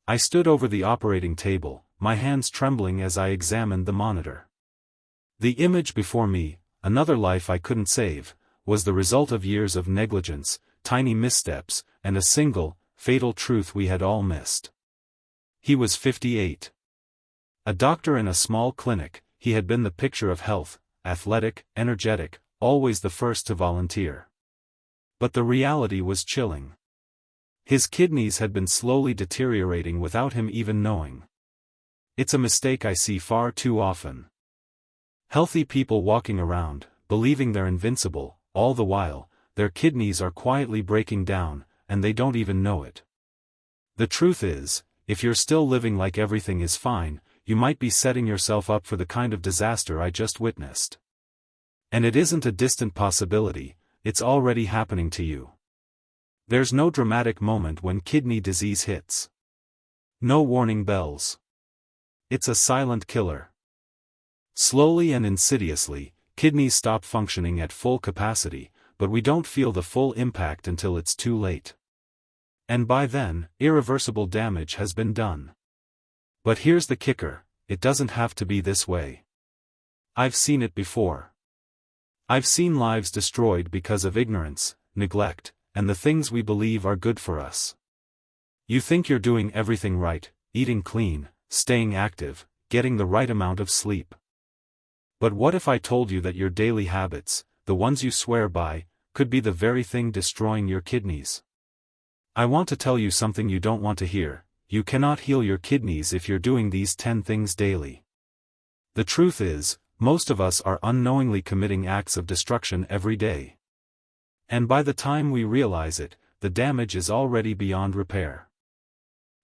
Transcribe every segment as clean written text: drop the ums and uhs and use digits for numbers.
I stood over the operating table, my hands trembling as I examined the monitor. The image before me, another life I couldn't save, was the result of years of negligence, tiny missteps, and a single, fatal truth we had all missed. He was 58. A doctor in a small clinic, he had been the picture of health, athletic, energetic, always the first to volunteer. But the reality was chilling. His kidneys had been slowly deteriorating without him even knowing. It's a mistake I see far too often. Healthy people walking around, believing they're invincible, all the while, their kidneys are quietly breaking down, and they don't even know it. The truth is, if you're still living like everything is fine, you might be setting yourself up for the kind of disaster I just witnessed. And it isn't a distant possibility, it's already happening to you. There's no dramatic moment when kidney disease hits. No warning bells. It's a silent killer. Slowly and insidiously, kidneys stop functioning at full capacity, but we don't feel the full impact until it's too late. And by then, irreversible damage has been done. But here's the kicker, it doesn't have to be this way. I've seen it before. I've seen lives destroyed because of ignorance, neglect, and the things we believe are good for us. You think you're doing everything right, eating clean, staying active, getting the right amount of sleep. But what if I told you that your daily habits, the ones you swear by, could be the very thing destroying your kidneys? I want to tell you something you don't want to hear. You cannot heal your kidneys if you're doing these 10 things daily. The truth is, most of us are unknowingly committing acts of destruction every day. And by the time we realize it, the damage is already beyond repair.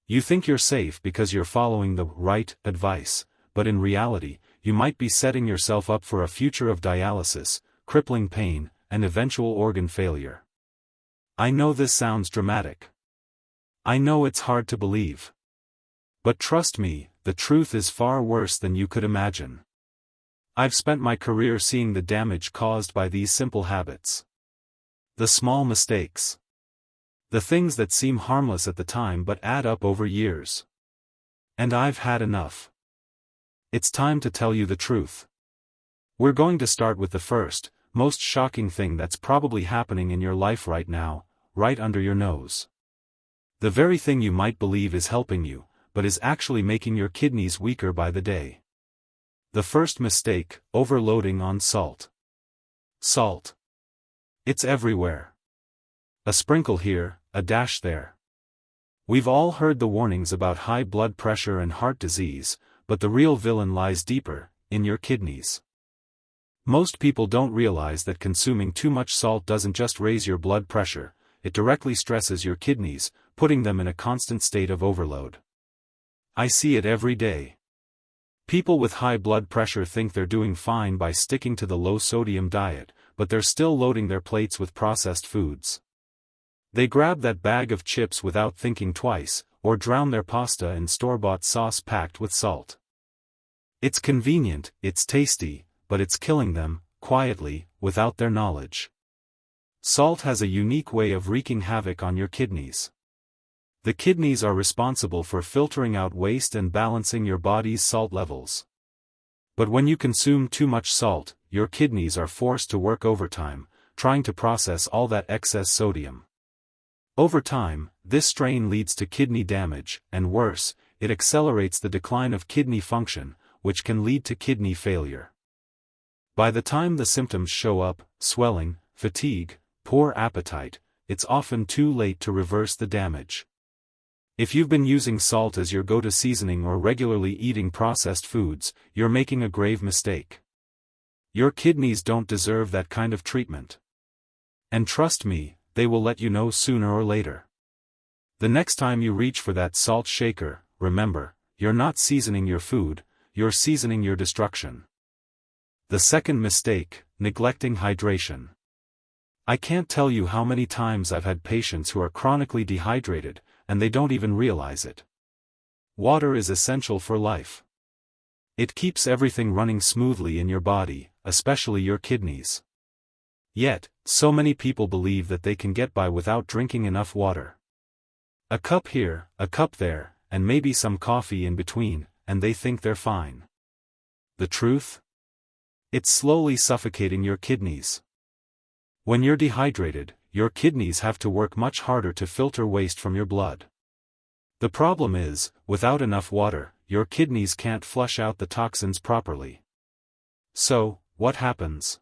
You think you're safe because you're following the right advice, but in reality, you might be setting yourself up for a future of dialysis, crippling pain, and eventual organ failure. I know this sounds dramatic. I know it's hard to believe. But trust me, the truth is far worse than you could imagine. I've spent my career seeing the damage caused by these simple habits. The small mistakes. The things that seem harmless at the time but add up over years. And I've had enough. It's time to tell you the truth. We're going to start with the first, most shocking thing that's probably happening in your life right now, right under your nose. The very thing you might believe is helping you, but is actually making your kidneys weaker by the day. The first mistake, overloading on salt. Salt. It's everywhere. A sprinkle here, a dash there. We've all heard the warnings about high blood pressure and heart disease, but the real villain lies deeper, in your kidneys. Most people don't realize that consuming too much salt doesn't just raise your blood pressure, it directly stresses your kidneys, putting them in a constant state of overload. I see it every day. People with high blood pressure think they're doing fine by sticking to the low-sodium diet, but they're still loading their plates with processed foods. They grab that bag of chips without thinking twice, or drown their pasta in store-bought sauce packed with salt. It's convenient, it's tasty, but it's killing them, quietly, without their knowledge. Salt has a unique way of wreaking havoc on your kidneys. The kidneys are responsible for filtering out waste and balancing your body's salt levels. But when you consume too much salt, your kidneys are forced to work overtime, trying to process all that excess sodium. Over time, this strain leads to kidney damage, and worse, it accelerates the decline of kidney function, which can lead to kidney failure. By the time the symptoms show up, swelling, fatigue, poor appetite, it's often too late to reverse the damage. If you've been using salt as your go-to seasoning or regularly eating processed foods, you're making a grave mistake. Your kidneys don't deserve that kind of treatment. And trust me, they will let you know sooner or later. The next time you reach for that salt shaker, remember, you're not seasoning your food, you're seasoning your destruction. The second mistake, neglecting hydration. I can't tell you how many times I've had patients who are chronically dehydrated, and they don't even realize it. Water is essential for life. It keeps everything running smoothly in your body, especially your kidneys. Yet, so many people believe that they can get by without drinking enough water. A cup here, a cup there, and maybe some coffee in between, and they think they're fine. The truth? It's slowly suffocating your kidneys. When you're dehydrated, your kidneys have to work much harder to filter waste from your blood. The problem is, without enough water, your kidneys can't flush out the toxins properly. So, what happens?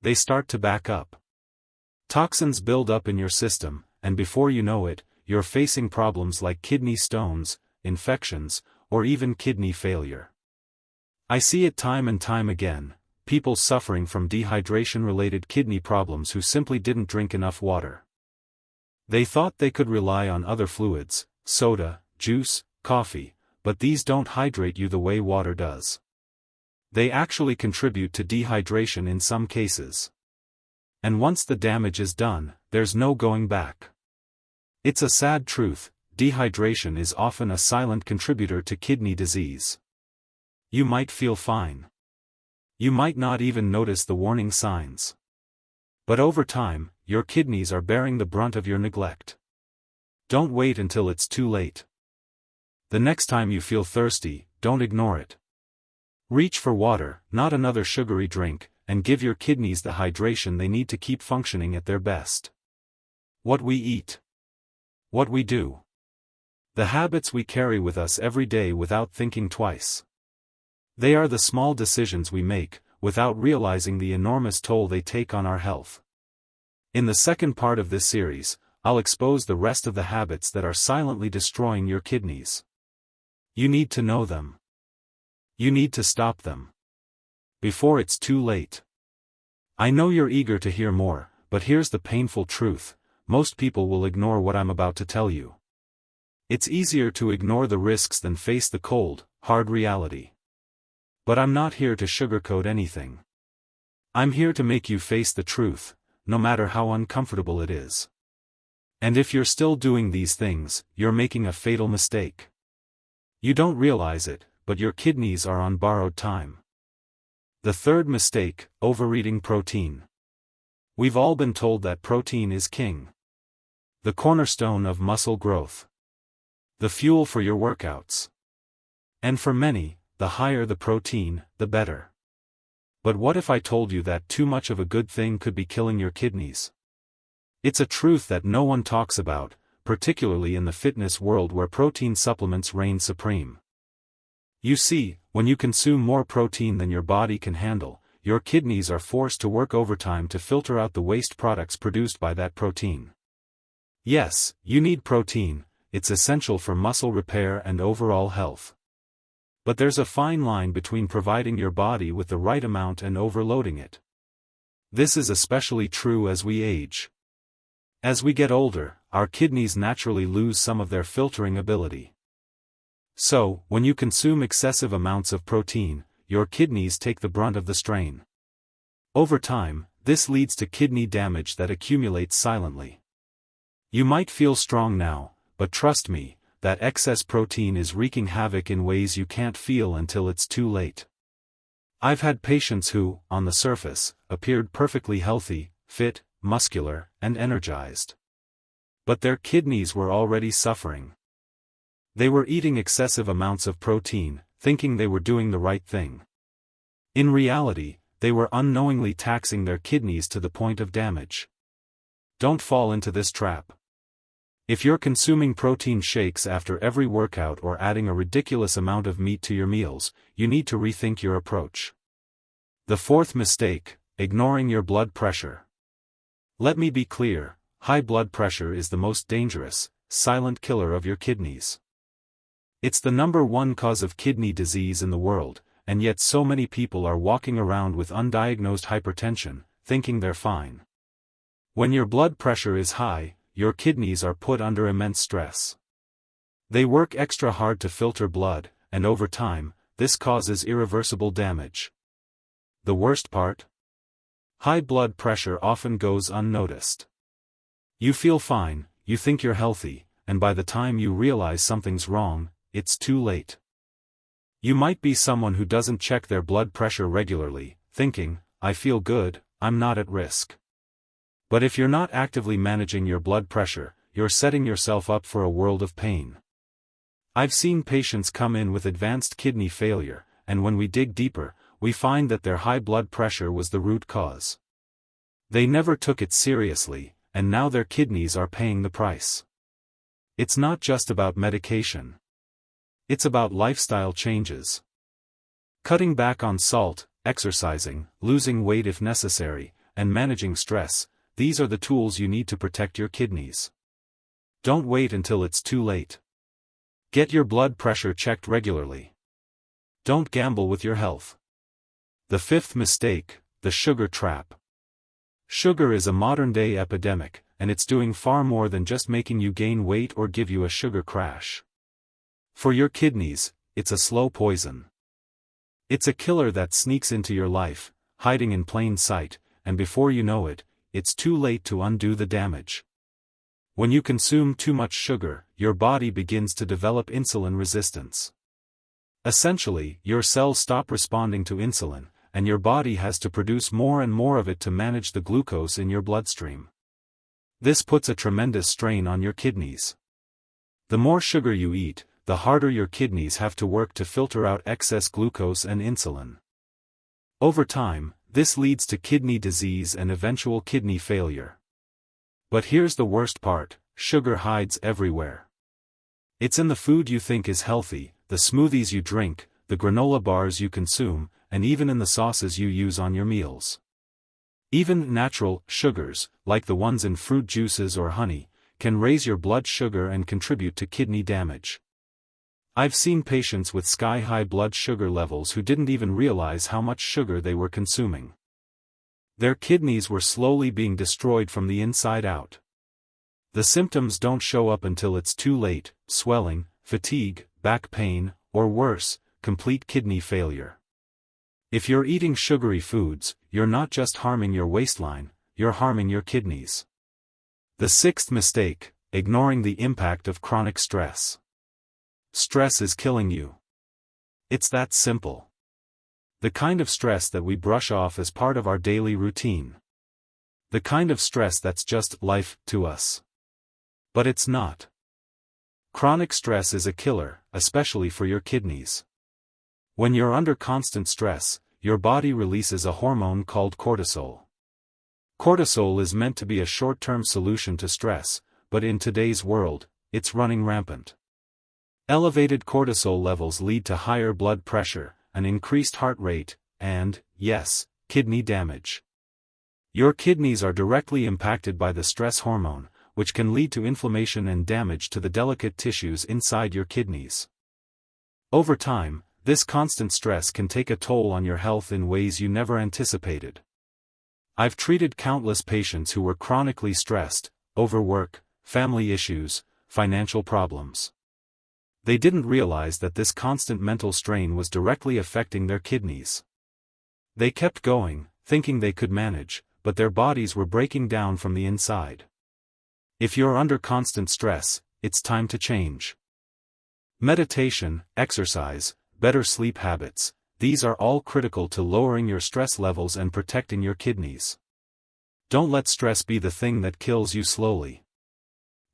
They start to back up. Toxins build up in your system, and before you know it, you're facing problems like kidney stones, infections, or even kidney failure. I see it time and time again, people suffering from dehydration-related kidney problems who simply didn't drink enough water. They thought they could rely on other fluids, soda, juice, coffee, but these don't hydrate you the way water does. They actually contribute to dehydration in some cases. And once the damage is done, there's no going back. It's a sad truth, dehydration is often a silent contributor to kidney disease. You might feel fine. You might not even notice the warning signs. But over time, your kidneys are bearing the brunt of your neglect. Don't wait until it's too late. The next time you feel thirsty, don't ignore it. Reach for water, not another sugary drink, and give your kidneys the hydration they need to keep functioning at their best. What we eat. What we do. The habits we carry with us every day without thinking twice. They are the small decisions we make, without realizing the enormous toll they take on our health. In the second part of this series, I'll expose the rest of the habits that are silently destroying your kidneys. You need to know them. You need to stop them. Before it's too late. I know you're eager to hear more, but here's the painful truth, most people will ignore what I'm about to tell you. It's easier to ignore the risks than face the cold, hard reality. But I'm not here to sugarcoat anything. I'm here to make you face the truth, no matter how uncomfortable it is. And if you're still doing these things, you're making a fatal mistake. You don't realize it, but your kidneys are on borrowed time. The third mistake, overeating protein. We've all been told that protein is king. The cornerstone of muscle growth. The fuel for your workouts. And for many, the higher the protein, the better. But what if I told you that too much of a good thing could be killing your kidneys? It's a truth that no one talks about, particularly in the fitness world where protein supplements reign supreme. You see, when you consume more protein than your body can handle, your kidneys are forced to work overtime to filter out the waste products produced by that protein. Yes, you need protein, it's essential for muscle repair and overall health. But there's a fine line between providing your body with the right amount and overloading it. This is especially true as we age. As we get older, our kidneys naturally lose some of their filtering ability. So, when you consume excessive amounts of protein, your kidneys take the brunt of the strain. Over time, this leads to kidney damage that accumulates silently. You might feel strong now, but trust me, that excess protein is wreaking havoc in ways you can't feel until it's too late. I've had patients who, on the surface, appeared perfectly healthy, fit, muscular, and energized. But their kidneys were already suffering. They were eating excessive amounts of protein, thinking they were doing the right thing. In reality, they were unknowingly taxing their kidneys to the point of damage. Don't fall into this trap. If you're consuming protein shakes after every workout or adding a ridiculous amount of meat to your meals, you need to rethink your approach. The fourth mistake, ignoring your blood pressure. Let me be clear, high blood pressure is the most dangerous, silent killer of your kidneys. It's the #1 cause of kidney disease in the world, and yet so many people are walking around with undiagnosed hypertension, thinking they're fine. When your blood pressure is high, your kidneys are put under immense stress. They work extra hard to filter blood, and over time, this causes irreversible damage. The worst part? High blood pressure often goes unnoticed. You feel fine, you think you're healthy, and by the time you realize something's wrong, it's too late. You might be someone who doesn't check their blood pressure regularly, thinking, I feel good, I'm not at risk. But if you're not actively managing your blood pressure, you're setting yourself up for a world of pain. I've seen patients come in with advanced kidney failure, and when we dig deeper, we find that their high blood pressure was the root cause. They never took it seriously, and now their kidneys are paying the price. It's not just about medication. It's about lifestyle changes. Cutting back on salt, exercising, losing weight if necessary, and managing stress, these are the tools you need to protect your kidneys. Don't wait until it's too late. Get your blood pressure checked regularly. Don't gamble with your health. The fifth mistake, the sugar trap. Sugar is a modern-day epidemic, and it's doing far more than just making you gain weight or give you a sugar crash. For your kidneys, it's a slow poison. It's a killer that sneaks into your life, hiding in plain sight, and before you know it, it's too late to undo the damage. When you consume too much sugar, your body begins to develop insulin resistance. Essentially, your cells stop responding to insulin, and your body has to produce more and more of it to manage the glucose in your bloodstream. This puts a tremendous strain on your kidneys. The more sugar you eat, the harder your kidneys have to work to filter out excess glucose and insulin. Over time, this leads to kidney disease and eventual kidney failure. But here's the worst part: sugar hides everywhere. It's in the food you think is healthy, the smoothies you drink, the granola bars you consume, and even in the sauces you use on your meals. Even natural sugars, like the ones in fruit juices or honey, can raise your blood sugar and contribute to kidney damage. I've seen patients with sky-high blood sugar levels who didn't even realize how much sugar they were consuming. Their kidneys were slowly being destroyed from the inside out. The symptoms don't show up until it's too late: swelling, fatigue, back pain, or worse, complete kidney failure. If you're eating sugary foods, you're not just harming your waistline, you're harming your kidneys. The sixth mistake: ignoring the impact of chronic stress. Stress is killing you. It's that simple. The kind of stress that we brush off as part of our daily routine. The kind of stress that's just life to us. But it's not. Chronic stress is a killer, especially for your kidneys. When you're under constant stress, your body releases a hormone called cortisol. Cortisol is meant to be a short-term solution to stress, but in today's world, it's running rampant. Elevated cortisol levels lead to higher blood pressure, an increased heart rate, and, yes, kidney damage. Your kidneys are directly impacted by the stress hormone, which can lead to inflammation and damage to the delicate tissues inside your kidneys. Over time, this constant stress can take a toll on your health in ways you never anticipated. I've treated countless patients who were chronically stressed: overwork, family issues, financial problems. They didn't realize that this constant mental strain was directly affecting their kidneys. They kept going, thinking they could manage, but their bodies were breaking down from the inside. If you're under constant stress, it's time to change. Meditation, exercise, better sleep habits, these are all critical to lowering your stress levels and protecting your kidneys. Don't let stress be the thing that kills you slowly.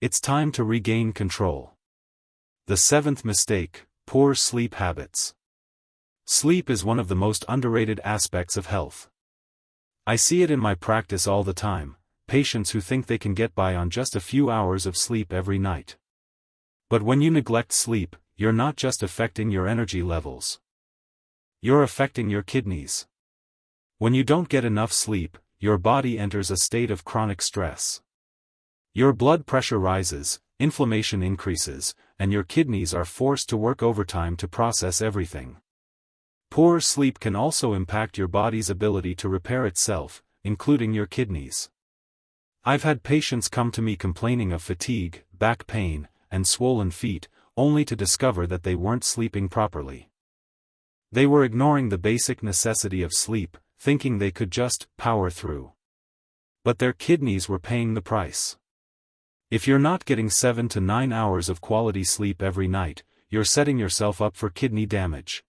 It's time to regain control. The seventh mistake: poor sleep habits. Sleep is one of the most underrated aspects of health. I see it in my practice all the time: patients who think they can get by on just a few hours of sleep every night. But when you neglect sleep, you're not just affecting your energy levels. You're affecting your kidneys. When you don't get enough sleep, your body enters a state of chronic stress. Your blood pressure rises, inflammation increases, and your kidneys are forced to work overtime to process everything. Poor sleep can also impact your body's ability to repair itself, including your kidneys. I've had patients come to me complaining of fatigue, back pain, and swollen feet, only to discover that they weren't sleeping properly. They were ignoring the basic necessity of sleep, thinking they could just power through. But their kidneys were paying the price. If you're not getting 7 to 9 hours of quality sleep every night, you're setting yourself up for kidney damage.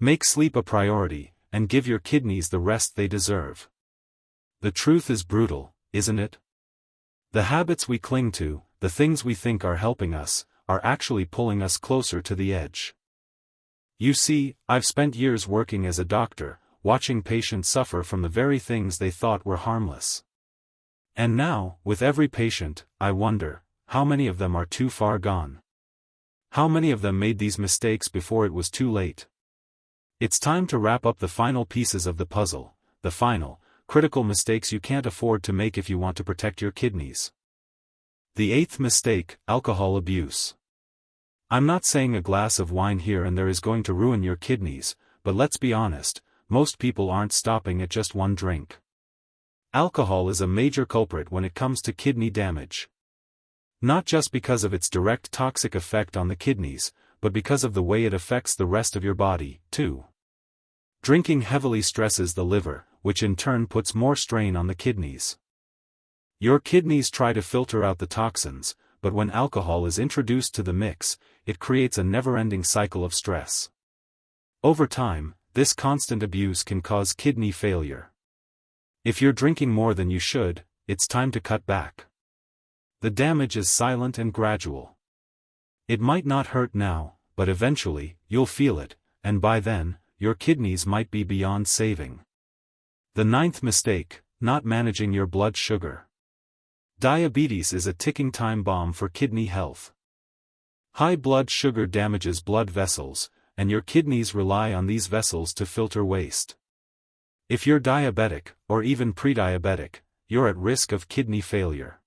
Make sleep a priority, and give your kidneys the rest they deserve. The truth is brutal, isn't it? The habits we cling to, the things we think are helping us, are actually pulling us closer to the edge. You see, I've spent years working as a doctor, watching patients suffer from the very things they thought were harmless. And now, with every patient, I wonder, how many of them are too far gone? How many of them made these mistakes before it was too late? It's time to wrap up the final pieces of the puzzle, the final, critical mistakes you can't afford to make if you want to protect your kidneys. The 8th mistake, alcohol abuse. I'm not saying a glass of wine here and there is going to ruin your kidneys, but let's be honest, most people aren't stopping at just one drink. Alcohol is a major culprit when it comes to kidney damage. Not just because of its direct toxic effect on the kidneys, but because of the way it affects the rest of your body, too. Drinking heavily stresses the liver, which in turn puts more strain on the kidneys. Your kidneys try to filter out the toxins, but when alcohol is introduced to the mix, it creates a never-ending cycle of stress. Over time, this constant abuse can cause kidney failure. If you're drinking more than you should, it's time to cut back. The damage is silent and gradual. It might not hurt now, but eventually, you'll feel it, and by then, your kidneys might be beyond saving. The 9th mistake, not managing your blood sugar. Diabetes is a ticking time bomb for kidney health. High blood sugar damages blood vessels, and your kidneys rely on these vessels to filter waste. If you're diabetic, or even pre-diabetic, you're at risk of kidney failure.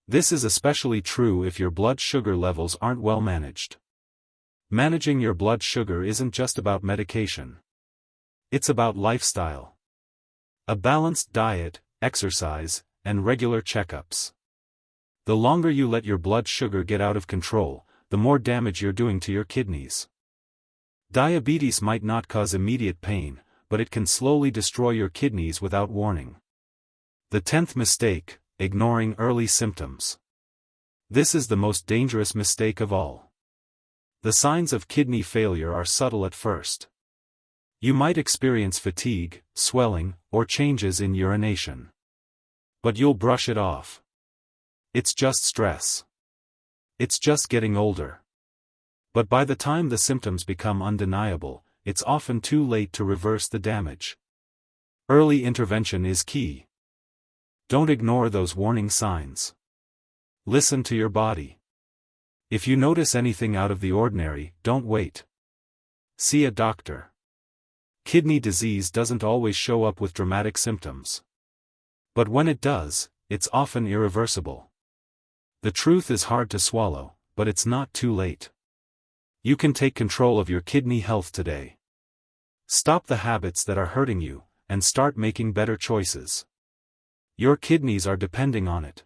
This is especially true if your blood sugar levels aren't well managed. Managing your blood sugar isn't just about medication. It's about lifestyle. A balanced diet, exercise, and regular checkups. The longer you let your blood sugar get out of control, the more damage you're doing to your kidneys. Diabetes might not cause immediate pain, but it can slowly destroy your kidneys without warning. The 10th mistake, ignoring early symptoms. This is the most dangerous mistake of all. The signs of kidney failure are subtle at first. You might experience fatigue, swelling, or changes in urination. But you'll brush it off. It's just stress. It's just getting older. But by the time the symptoms become undeniable, it's often too late to reverse the damage. Early intervention is key. Don't ignore those warning signs. Listen to your body. If you notice anything out of the ordinary, don't wait. See a doctor. Kidney disease doesn't always show up with dramatic symptoms. But when it does, it's often irreversible. The truth is hard to swallow, but it's not too late. You can take control of your kidney health today. Stop the habits that are hurting you, and start making better choices. Your kidneys are depending on it.